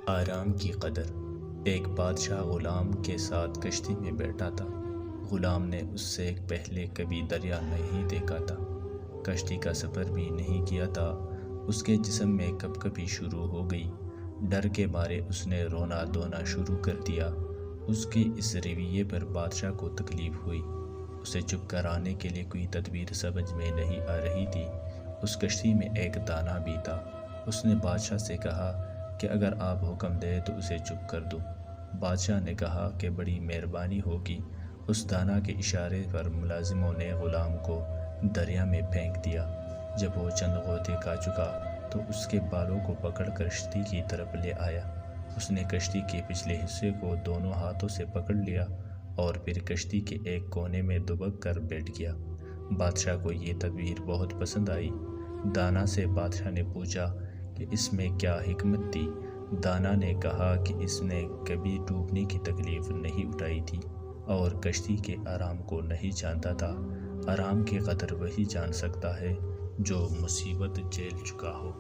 آرام کی قدر۔ ایک بادشاہ غلام کے ساتھ کشتی میں بیٹھا تھا۔ غلام نے اس سے پہلے کبھی دریا نہیں دیکھا تھا، کشتی کا سفر بھی نہیں کیا تھا۔ اس کے جسم میں کپکپی شروع ہو گئی، ڈر کے مارے اس نے رونا دھونا شروع کر دیا۔ اس کے اس رویے پر بادشاہ کو تکلیف ہوئی۔ اسے چپ کرانے کے لیے کوئی تدبیر سمجھ میں نہیں آ رہی تھی۔ اس کشتی میں ایک دانا بھی تھا۔ اس نے بادشاہ سے کہا کہ اگر آپ حکم دیں تو اسے چپ کر دوں۔ بادشاہ نے کہا کہ بڑی مہربانی ہوگی۔ اس دانا کے اشارے پر ملازموں نے غلام کو دریا میں پھینک دیا۔ جب وہ چند غوطے کھا چکا تو اس کے بالوں کو پکڑ کر کشتی کی طرف لے آیا۔ اس نے کشتی کے پچھلے حصے کو دونوں ہاتھوں سے پکڑ لیا اور پھر کشتی کے ایک کونے میں دبک کر بیٹھ گیا۔ بادشاہ کو یہ تدبیر بہت پسند آئی۔ دانا سے بادشاہ نے پوچھا کہ اس میں کیا حکمت تھی؟ دانا نے کہا کہ اس نے کبھی ڈوبنے کی تکلیف نہیں اٹھائی تھی اور کشتی کے آرام کو نہیں جانتا تھا۔ آرام کی قدر وہی جان سکتا ہے جو مصیبت جھیل چکا ہو۔